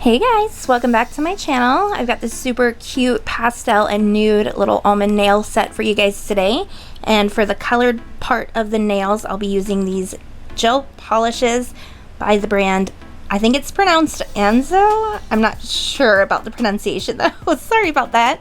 Hey guys, welcome back to my channel. I've got this super cute pastel and nude little almond nail set for you guys today. And for the colored part of the nails, I'll be using these gel polishes by the brand, I think it's pronounced Anzuo. I'm not sure about the pronunciation though. Sorry about that.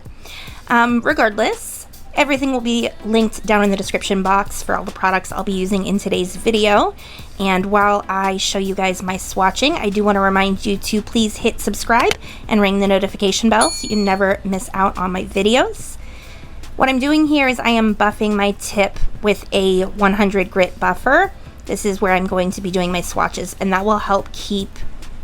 Regardless, everything will be linked down in the description box for all the products I'll be using in today's video. And while I show you guys my swatching, I do want to remind you to please hit subscribe and ring the notification bell so you never miss out on my videos. What I'm doing here is I am buffing my tip with a 100 grit buffer. This is where I'm going to be doing my swatches, and that will help keep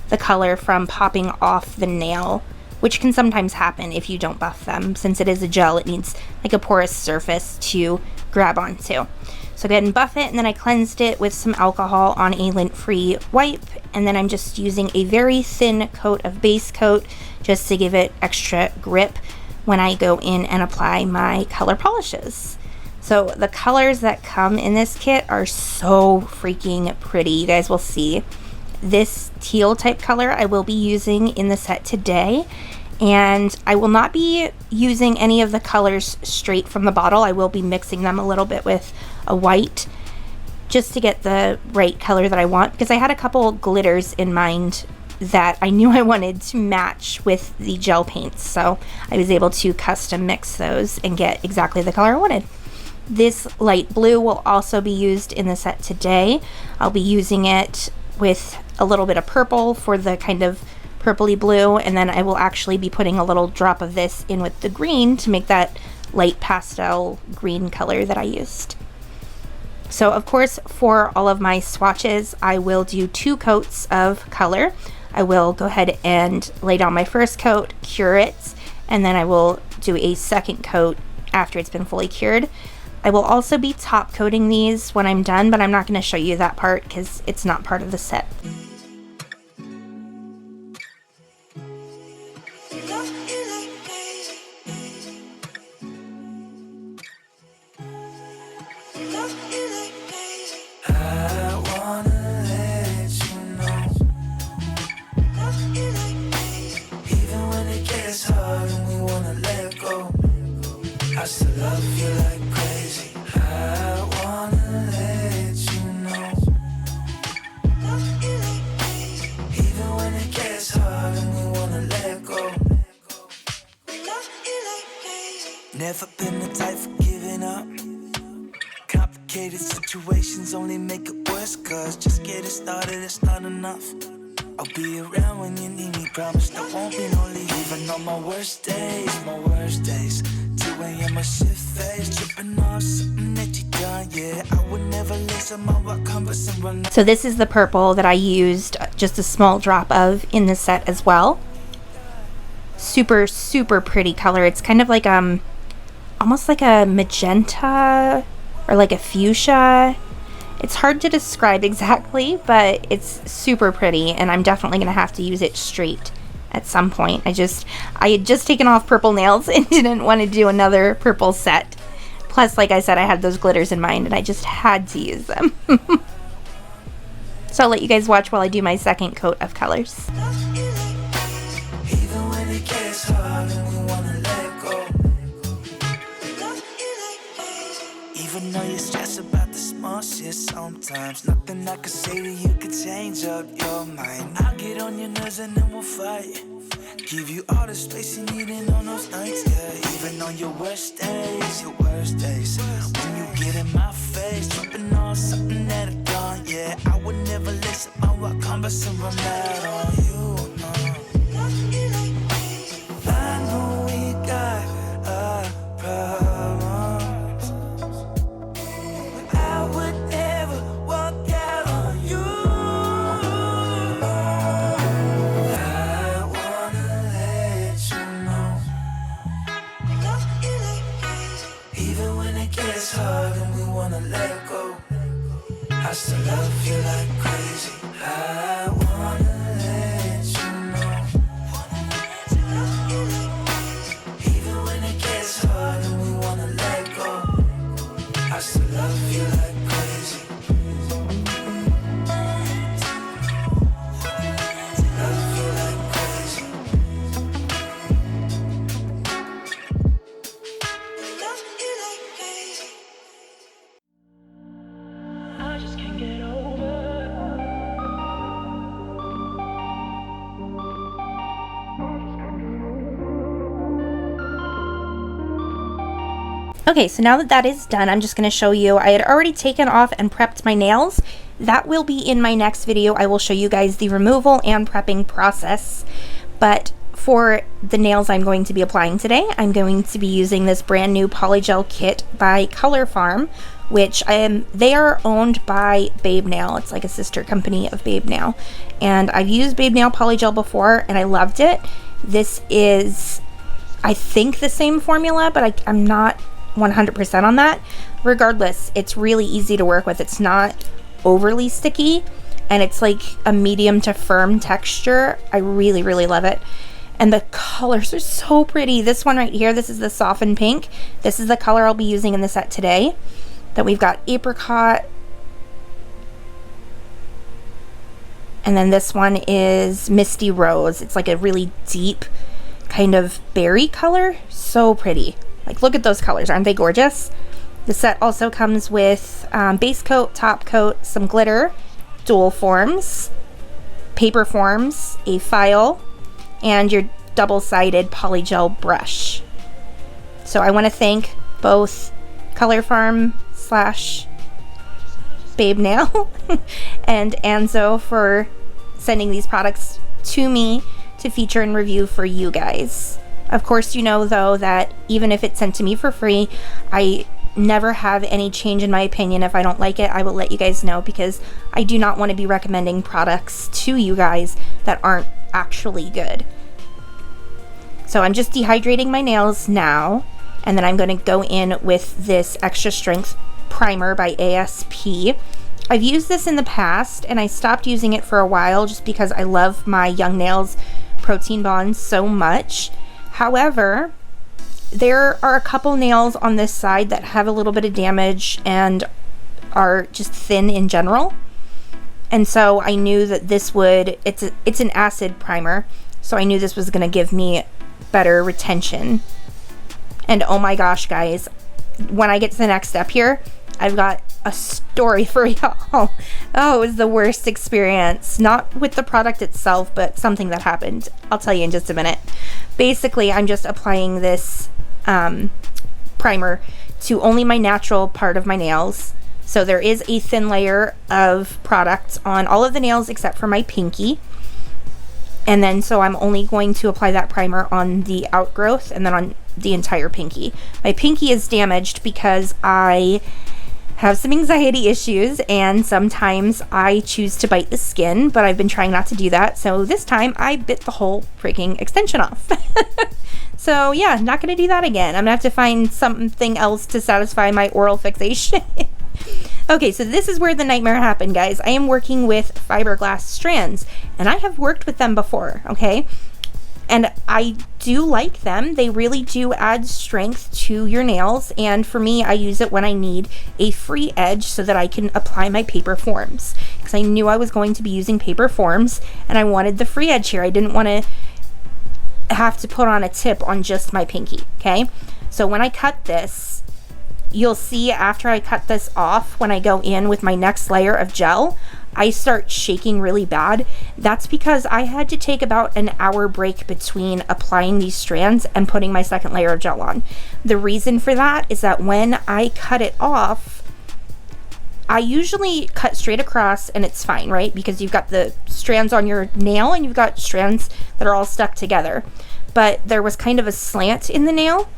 the color from popping off the nail, which can sometimes happen if you don't buff them. Since it is a gel, it needs like a porous surface to grab onto. So go ahead and buff it, and then I cleansed it with some alcohol on a lint-free wipe, and then I'm just using a very thin coat of base coat just to give it extra grip when I go in and apply my color polishes. So the colors that come in this kit are so freaking pretty. You guys will see. This teal type color I will be using in the set today, and I will not be using any of the colors straight from the bottle. I will be mixing them a little bit with a white just to get the right color that I want, because I had a couple glitters in mind that I knew I wanted to match with the gel paints, so I was able to custom mix those and get exactly the color I wanted. This light blue will also be used in the set today. I'll be using it with a little bit of purple for the kind of purpley blue, and then I will actually be putting a little drop of this in with the green to make that light pastel green color that I used. So of course, for all of my swatches, I will do 2 coats of color. I will go ahead and lay down my first coat, cure it, and then I will do a second coat after it's been fully cured. I will also be top coating these when I'm done, but I'm not going to show you that part because it's not part of the set. I still love you like crazy. I wanna let you know. Love you like crazy. Even when it gets hard and we wanna let go. Love you like crazy. Never been the type for giving up. Complicated situations only make it worse, cause just getting started is not enough. I'll be around when you need me, promise there won't be no leave. Even on my worst days 2 a.m. a shift face, tripping off something that you done, yeah. I would never listen my what cumbersome run. So this is the purple that I used just a small drop of in the set as well. Super, super pretty color. It's kind of like almost like a magenta or like a fuchsia. It's hard to describe exactly, but it's super pretty, and I'm definitely gonna have to use it straight at some point. I had just taken off purple nails and didn't want to do another purple set. Plus, like I said, I had those glitters in mind and I just had to use them. So I'll let you guys watch while I do my second coat of colors. Even when it gets hard and we wanna let go. Even though you stress about the small shit sometimes, nothing I could say to you could change up your mind. I'll get on your nerves and then we'll fight. Give you all the space you need in on those nights, yeah. Even on your worst days. When you get in my face, tripping on something that I've done, yeah. I would never listen my what cumbersome run out on you, no. I know we got a problem. I would never walk out on you. I wanna let you know. Love you like crazy. Even when it gets hard and we wanna let go. I still love you like crazy. I wanna let you know. Even when it gets hard and we wanna let go. I still love you like crazy. Love you like crazy. Okay, so now that that is done, I'm just going to show you, I had already taken off and prepped my nails. That will be in my next video. I will show you guys the removal and prepping process. But for the nails I'm going to be applying today, I'm going to be using this brand new Polygel Kit by ColorFarm, which they are owned by Babe Nail. It's like a sister company of Babe Nail. And I've used Babe Nail Polygel before and I loved it. This is, I think, the same formula, but I'm not 100% on that. Regardless, it's really easy to work with. It's not overly sticky and it's like a medium to firm texture. I really, really love it. And the colors are so pretty. This one right here, this is the softened pink. This is the color I'll be using in the set today. Then we've got apricot. And then this one is misty rose. It's like a really deep kind of berry color. So pretty. Like, look at those colors. Aren't they gorgeous? The set also comes with base coat, top coat, some glitter, dual forms, paper forms, a file, and your double-sided polygel brush. So I want to thank both ColorFarm / Babe Nail and Anzuo for sending these products to me to feature and review for you guys. Of course, you know, though, that even if it's sent to me for free, I never have any change in my opinion. If I don't like it, I will let you guys know, because I do not want to be recommending products to you guys that aren't actually good. So I'm just dehydrating my nails now, and then I'm going to go in with this extra strength primer by ASP. I've used this in the past and I stopped using it for a while just because I love my Young Nails Protein Bonds so much. However, there are a couple nails on this side that have a little bit of damage and are just thin in general. And so I knew that this would, it's an acid primer, so I knew this was going to give me better retention. And oh my gosh, guys, when I get to the next step here, I've got a story for y'all. Oh, it was the worst experience. Not with the product itself, but something that happened. I'll tell you in just a minute. Basically, I'm just applying this primer to only my natural part of my nails. So there is a thin layer of product on all of the nails except for my pinky. And then so I'm only going to apply that primer on the outgrowth and then on the entire pinky. My pinky is damaged because I have some anxiety issues and sometimes I choose to bite the skin, but I've been trying not to do that. So this time I bit the whole freaking extension off. So yeah, not gonna do that again. I'm gonna have to find something else to satisfy my oral fixation. Okay, so this is where the nightmare happened, guys. I am working with Fiberglass strands, and I have worked with them before, okay? And I do like them. They really do add strength to your nails, and for me, I use it when I need a free edge so that I can apply my paper forms, because I knew I was going to be using paper forms, and I wanted the free edge here. I didn't want to have to put on a tip on just my pinky, okay? So when I cut this, you'll see after I cut this off, when I go in with my next layer of gel, I start shaking really bad. That's because I had to take about an hour break between applying these strands and putting my second layer of gel on. The reason for that is that when I cut it off, I usually cut straight across and it's fine, right? Because you've got the strands on your nail and you've got strands that are all stuck together. But there was kind of a slant in the nail.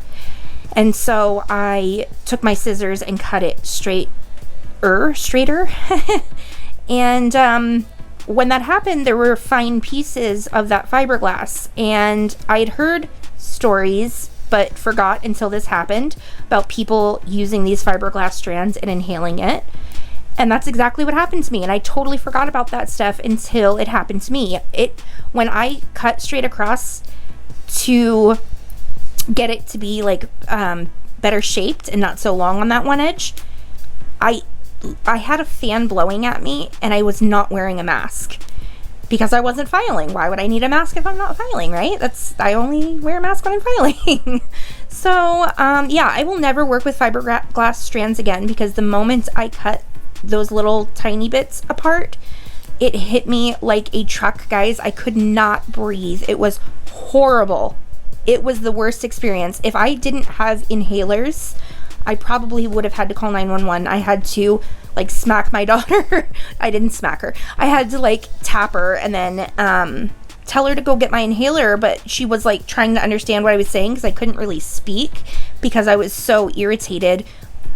And so I took my scissors and cut it straighter. And when that happened, there were fine pieces of that fiberglass. And I had heard stories, but forgot until this happened, about people using these fiberglass strands and inhaling it. And that's exactly what happened to me. And I totally forgot about that stuff until it happened to me. When I cut straight across to get it to be like better shaped and not so long on that one edge, I had a fan blowing at me and I was not wearing a mask because I wasn't filing. Why would I need a mask if I'm not filing, right? I only wear a mask when I'm filing. So yeah, I will never work with fiberglass strands again, because the moment I cut those little tiny bits apart, it hit me like a truck, guys. I could not breathe. It was horrible. It was the worst experience. If I didn't have inhalers, I probably would have had to call 911. I had to like smack my daughter. I didn't smack her. I had to like tap her and then tell her to go get my inhaler, but she was like trying to understand what I was saying because I couldn't really speak because I was so irritated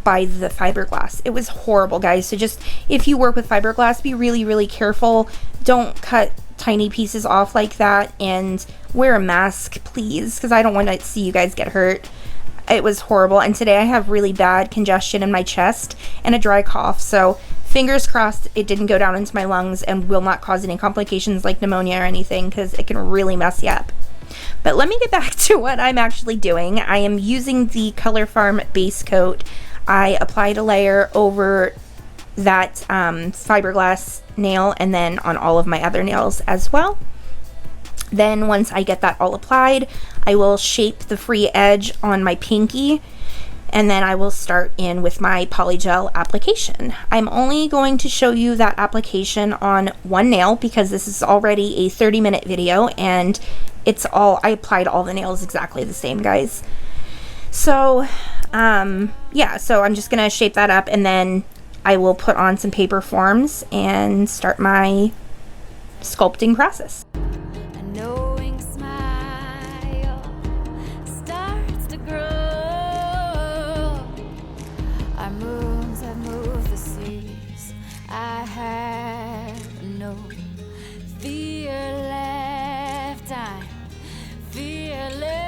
by the fiberglass. It was horrible, guys. So just, if you work with fiberglass, be really, really careful. Don't cut tiny pieces off like that, and wear a mask, please, because I don't want to see you guys get hurt. It was horrible, and today I have really bad congestion in my chest and a dry cough, so fingers crossed it didn't go down into my lungs and will not cause any complications like pneumonia or anything, because it can really mess you up. But let me get back to what I'm actually doing. I am using the ColorFarm base coat. I applied a layer over that fiberglass nail and then on all of my other nails as well. Then once I get that all applied, I will shape the free edge on my pinky, and then I will start in with my polygel application. I'm only going to show you that application on one nail because this is already a 30-minute video, and I applied all the nails exactly the same, guys. So yeah, so I'm just gonna shape that up, and then I will put on some paper forms and start my sculpting process. A knowing smile starts to grow. Our moons have moved the seas. I have no fear left. I'm fearless.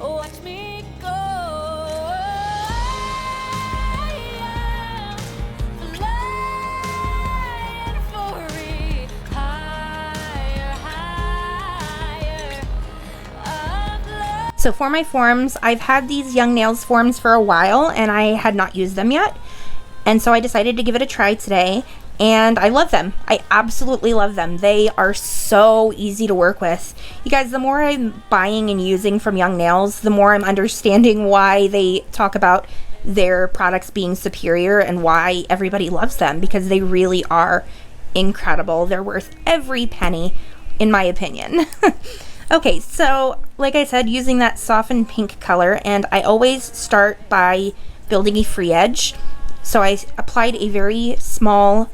Watch me go. So for my forms, I've had these Young Nails forms for a while and I had not used them yet. And so I decided to give it a try today, and I love them. I absolutely love them. They are so easy to work with. You guys, the more I'm buying and using from Young Nails, the more I'm understanding why they talk about their products being superior and why everybody loves them, because they really are incredible. They're worth every penny, in my opinion. Okay, so like I said, using that softened pink color, and I always start by building a free edge. So I applied a very small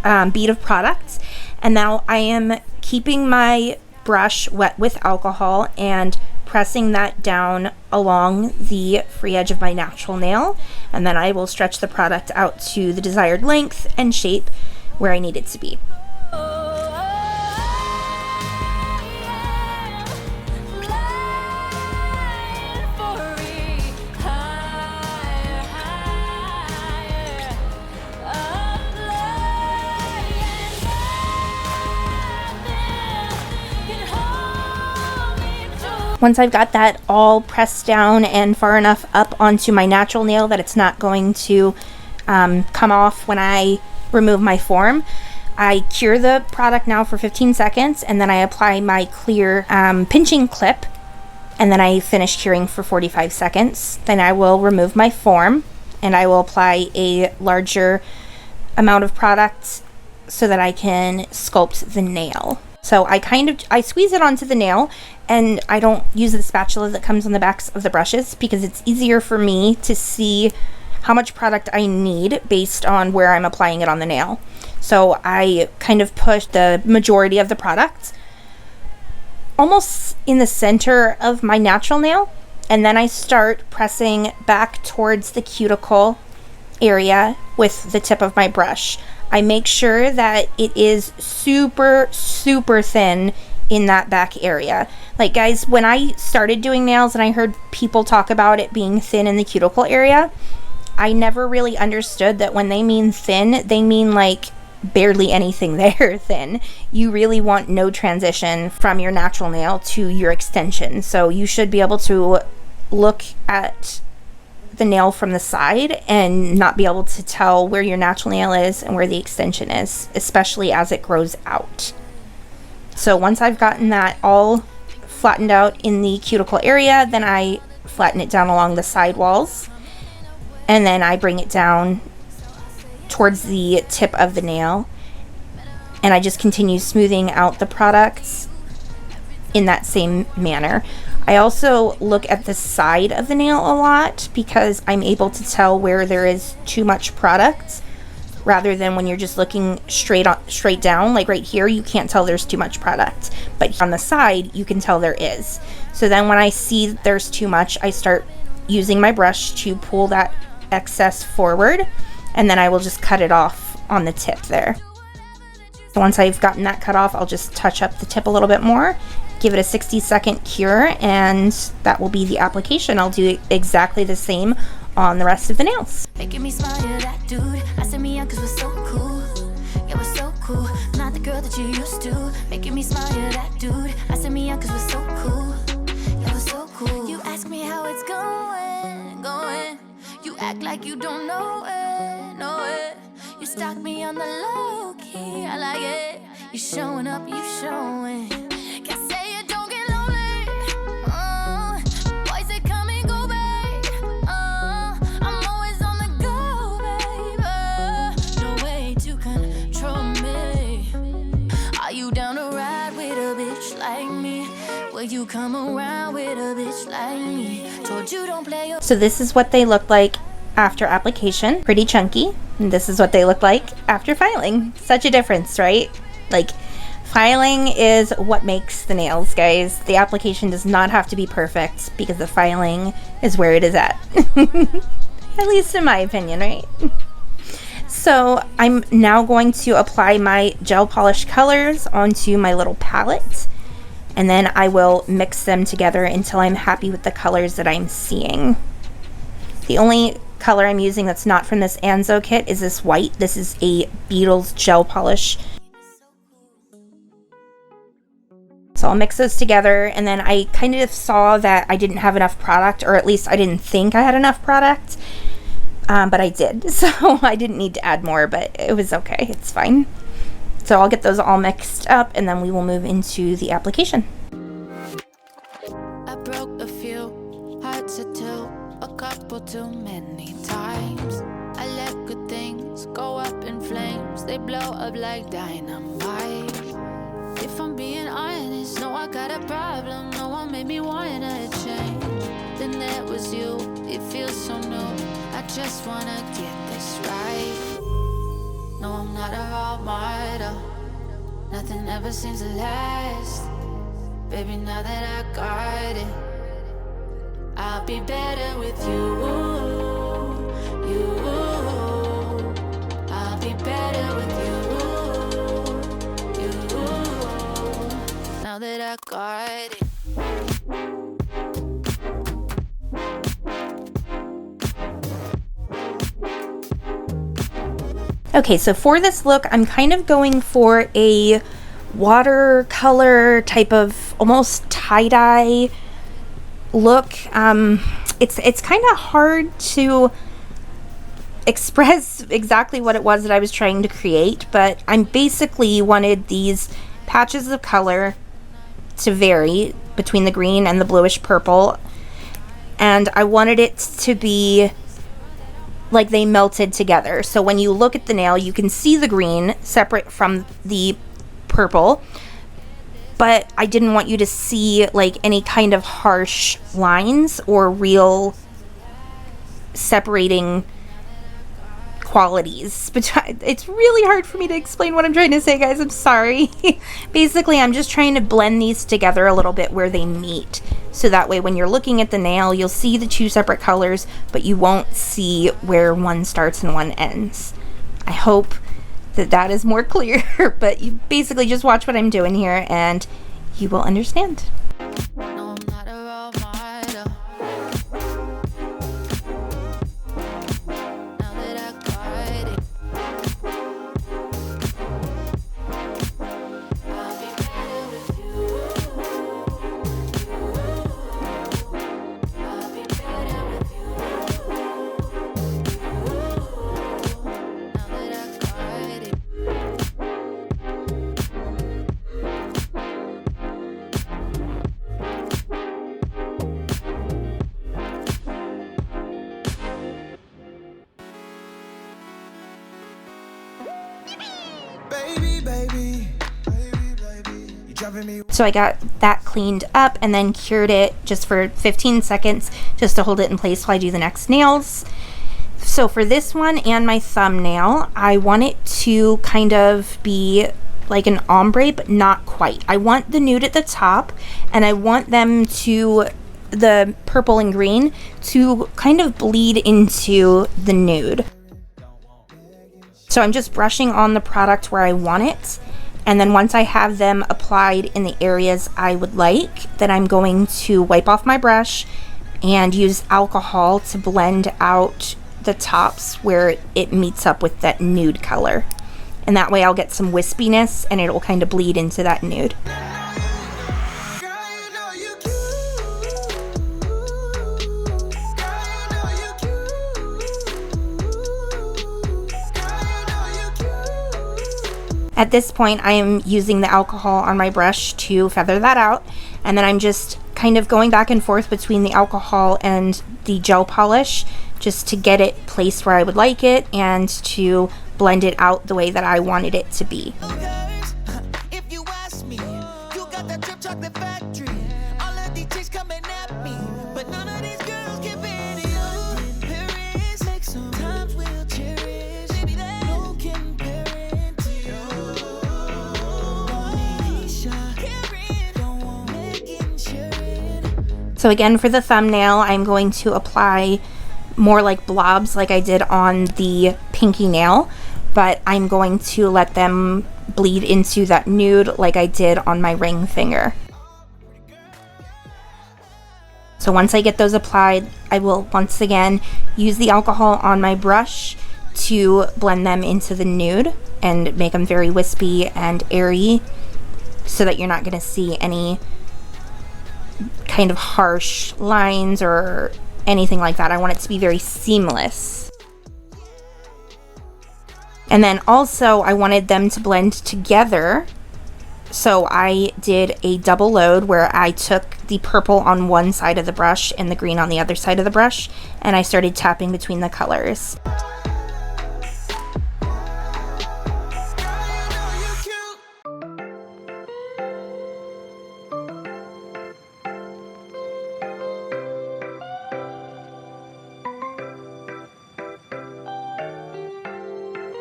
bead of product, and now I am keeping my brush wet with alcohol and pressing that down along the free edge of my natural nail, and then I will stretch the product out to the desired length and shape where I need it to be. Once I've got that all pressed down and far enough up onto my natural nail that it's not going to come off when I remove my form, I cure the product now for 15 seconds, and then I apply my clear pinching clip, and then I finish curing for 45 seconds. Then I will remove my form, and I will apply a larger amount of product so that I can sculpt the nail. So I squeeze it onto the nail, and I don't use the spatula that comes on the backs of the brushes because it's easier for me to see how much product I need based on where I'm applying it on the nail. So I kind of push the majority of the product almost in the center of my natural nail, and then I start pressing back towards the cuticle area with the tip of my brush. I make sure that it is super, super thin in that back area. Like, guys, when I started doing nails and I heard people talk about it being thin in the cuticle area, I never really understood that when they mean thin, they mean like barely anything there thin. You really want no transition from your natural nail to your extension. So you should be able to look at the nail from the side and not be able to tell where your natural nail is and where the extension is, especially as it grows out. So once I've gotten that all flattened out in the cuticle area, then I flatten it down along the side walls, and then I bring it down towards the tip of the nail, and I just continue smoothing out the products in that same manner. I also look at the side of the nail a lot because I'm able to tell where there is too much product, rather than when you're just looking straight down, like right here, you can't tell there's too much product, but on the side you can tell there is. So then when I see there's too much, I start using my brush to pull that excess forward, and then I will just cut it off on the tip there. So once I've gotten that cut off, I'll just touch up the tip a little bit more, give it a 60-second cure, and that will be the application. I'll do exactly the same on the rest of the nails. Making me smile, you're that dude. I said me young cause we're so cool. Yeah, we're so cool. Not the girl that you used to. Making me smile, you're that dude. I said me young cause we're so cool. Yeah, we're so cool. You ask me how it's going. You act like you don't know it. You stalk me on the low key, I like it. You showing up, you showing. Can't say it, don't get lonely. Boys they come and go, babe. I'm always on the go, baby. No way to control me. Are you down to ride with a bitch like me? Will you come around with a bitch like me? Told you don't play your... So this is what they look like after application. Pretty chunky. And this is what they look like after filing. Such a difference, right? Like, filing is what makes the nails, guys. The application does not have to be perfect because the filing is where it is at. At least in my opinion, right? So I'm now going to apply my gel polish colors onto my little palette, and then I will mix them together until I'm happy with the colors that I'm seeing. The only color I'm using that's not from this Anzuo kit is this white. This is a Beetles gel polish. So I'll mix those together, and then I kind of saw that I didn't have enough product, or at least I didn't think I had enough product, but I did. So I didn't need to add more, but it was okay. It's fine. So I'll get those all mixed up, and then we will move into the application. I broke a few hearts or two, a couple too many times. I let good things go up in flames, they blow up like dynamite. If I'm being honest, no, I got a problem. No one made me wanna change. Then there was you, it feels so new. I just wanna get this right. No, I'm not a role model. Nothing ever seems to last. Baby, now that I got it, I'll be better with you. I'll be better with you. Now that I got it. Okay, so for this look, I'm kind of going for a watercolor type of almost tie-dye look. It's kind of hard to express exactly what it was that I was trying to create, but I basically wanted these patches of color to vary between the green and the bluish purple, and I wanted it to be like they melted together. So when you look at the nail, you can see the green separate from the purple, but I didn't want you to see like any kind of harsh lines or real separating qualities. It's really hard for me to explain what I'm trying to say, guys. I'm sorry. Basically, I'm just trying to blend these together a little bit where they meet. So that way when you're looking at the nail, you'll see the two separate colors, but you won't see where one starts and one ends. I hope that that is more clear, but you basically just watch what I'm doing here and you will understand. No, I'm not a role model. Now that I got it, I'll be better with you. I'll be better with you. Now that I got it. Baby, baby, baby, baby, you So I got that cleaned up and then cured it just for 15 seconds just to hold it in place while I do the next nails. So for this one and my thumbnail, I want it to kind of be like an ombre, but not quite. I want the nude at the top, and I want them to, the purple and green, to kind of bleed into the nude. So I'm just brushing on the product where I want it, and then once I have them applied in the areas I would like, then I'm going to wipe off my brush and use alcohol to blend out the tops where it meets up with that nude color. And that way I'll get some wispiness and it'll kind of bleed into that nude. At this point, I am using the alcohol on my brush to feather that out, and then I'm just kind of going back and forth between the alcohol and the gel polish just to get it placed where I would like it and to blend it out the way that I wanted it to be. So again, for the thumbnail, I'm going to apply more like blobs like I did on the pinky nail, but I'm going to let them bleed into that nude like I did on my ring finger. So once I get those applied, I will once again use the alcohol on my brush to blend them into the nude and make them very wispy and airy so that you're not going to see any kind of harsh lines or anything like that. I want it to be very seamless. And then also I wanted them to blend together, so I did a double load where I took the purple on one side of the brush and the green on the other side of the brush, and I started tapping between the colors.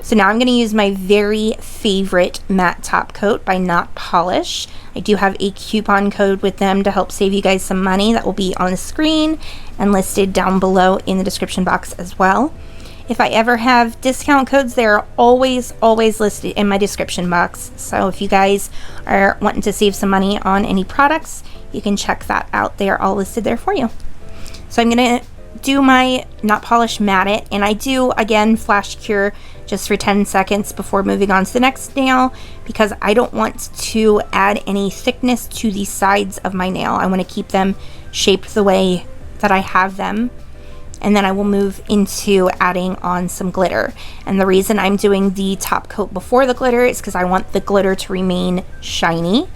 So now I'm going to use my very favorite matte top coat by Not Polish. I do have a coupon code with them to help save you guys some money that will be on the screen and listed down below in the description box as well. If I ever have discount codes, they're always listed in my description box. So if you guys are wanting to save some money on any products, you can check that out. They are all listed there for you. So I'm going to do my Not Polish Matte It, and I do again flash cure just for 10 seconds before moving on to the next nail, because I don't want to add any thickness to the sides of my nail. I want to keep them shaped the way that I have them, and then I will move into adding on some glitter. And the reason I'm doing the top coat before the glitter is because I want the glitter to remain shiny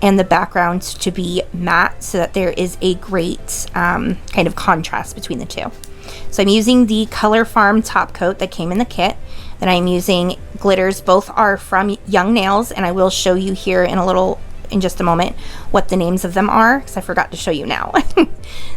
and the background to be matte, so that there is a great kind of contrast between the two. So I'm using the ColorFarm top coat that came in the kit. Then I'm using glitters. Both are from Young Nails, and I will show you here in just a moment what the names of them are, because I forgot to show you now.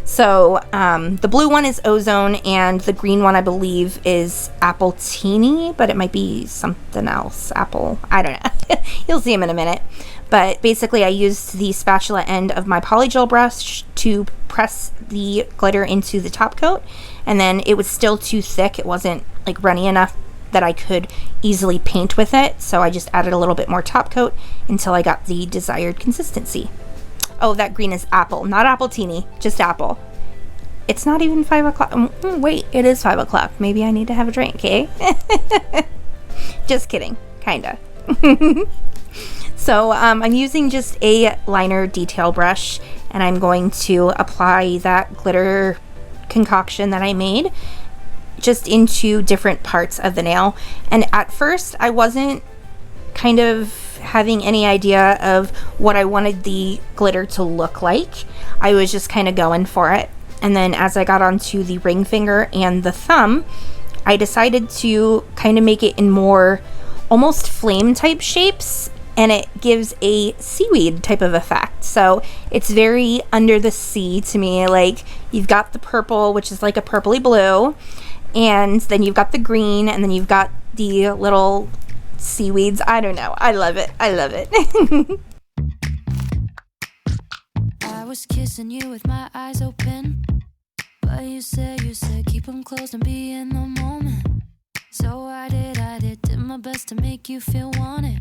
So the blue one is Ozone, and the green one I believe is Apple Teeny, but it might be something else. Apple, I don't know. You'll see them in a minute. But basically I used the spatula end of my polygel brush to press the glitter into the top coat, and then it was still too thick. It wasn't like runny enough that I could easily paint with it, so I just added a little bit more top coat until I got the desired consistency. Oh, that green is Apple, not Apple Teeny, just Apple. It's not even 5 o'clock. Wait, it is 5 o'clock. Maybe I need to have a drink, eh? Just kidding, kinda. So I'm using just a liner detail brush, and I'm going to apply that glitter concoction that I made just into different parts of the nail. And at first I wasn't kind of having any idea of what I wanted the glitter to look like. I was just kind of going for it. And then as I got onto the ring finger and the thumb, I decided to kind of make it in more almost flame type shapes, and it gives a seaweed type of effect. So it's very under the sea to me. Like, you've got the purple, which is like a purpley blue, and then you've got the green, and then you've got the little seaweeds. I don't know. I love it. I love it. I was kissing you with my eyes open, but you said keep them closed and be in the moment. So I did my best to make you feel wanted.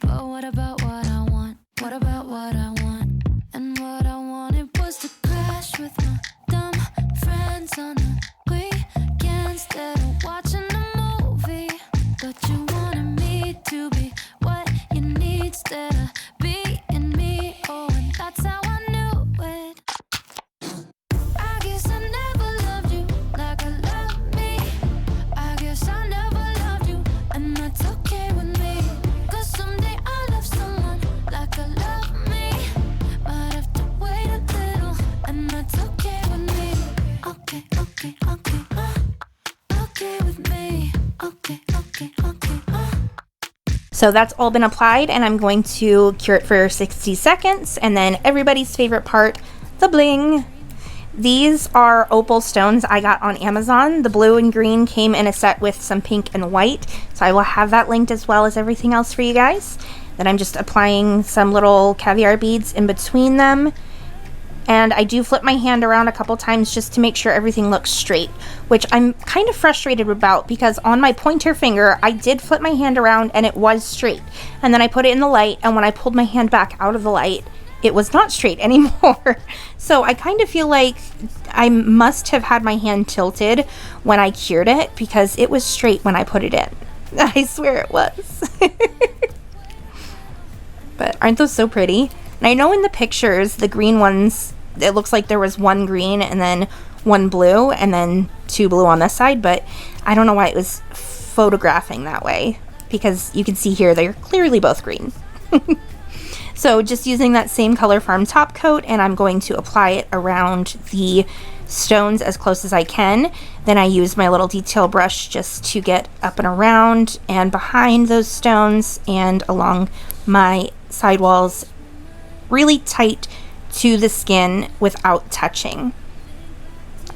But what about what I want? What about what I want? And what I wanted was to crash with my dumb friends on the weekend instead of watching a movie. But you wanted me to be what you need instead of being me. Oh, and that's how I knew it. I guess I never loved you like I love me. I guess I never loved you, and that's okay with me. 'Cause someday I'll love someone like I love me. Might have to wait a little, and that's okay with me. Okay, okay, okay, okay with me. Okay, okay, okay, So that's all been applied, and I'm going to cure it for 60 seconds. And then everybody's favorite part, the bling. These are opal stones I got on Amazon. The blue and green came in a set with some pink and white, so I will have that linked as well as everything else for you guys. Then I'm just applying some little caviar beads in between them. And I do flip my hand around a couple times just to make sure everything looks straight, which I'm kind of frustrated about because on my pointer finger, I did flip my hand around and it was straight. And then I put it in the light, and when I pulled my hand back out of the light, it was not straight anymore. So I kind of feel like I must have had my hand tilted when I cured it because it was straight when I put it in. I swear it was. But aren't those so pretty? And I know in the pictures, the green ones, it looks like there was one green and then one blue and then two blue on this side, but I don't know why it was photographing that way because you can see here they're clearly both green. So just using that same ColorFarm top coat, and I'm going to apply it around the stones as close as I can. Then I use my little detail brush just to get up and around and behind those stones and along my sidewalls, really tight to the skin without touching.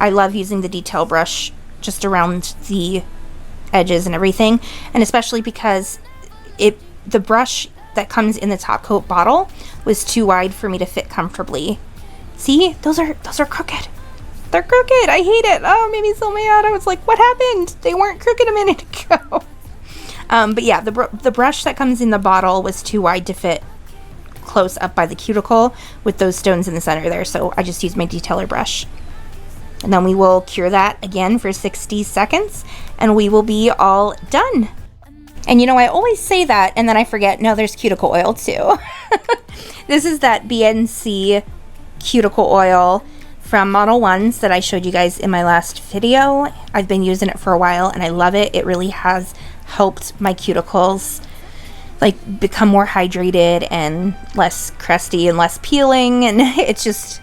I love using the detail brush just around the edges and everything, and especially because the brush that comes in the top coat bottle was too wide for me to fit comfortably. See, those are crooked. They're crooked. I hate it. Oh, it made me so mad. I was like, what happened? They weren't crooked a minute ago. But yeah, the brush that comes in the bottle was too wide to fit close up by the cuticle with those stones in the center there, so I just used my detailer brush. And then we will cure that again for 60 seconds, and we will be all done. And you know, I always say that, and then I forget, no, there's cuticle oil too. This is that BNC cuticle oil from Model 1s that I showed you guys in my last video. I've been using it for a while, and I love it. It really has helped my cuticles like become more hydrated and less crusty and less peeling, and it's just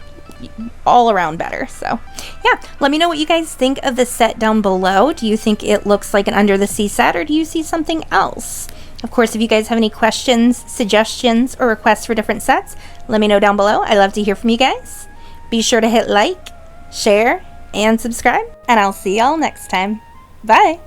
all around better. So yeah, let me know what you guys think of the set down below. Do you think it looks like an under the sea set, or do you see something else? Of course, if you guys have any questions, suggestions, or requests for different sets, let me know down below. I love to hear from you guys. Be sure to hit like, share, and subscribe, and I'll see y'all next time. Bye.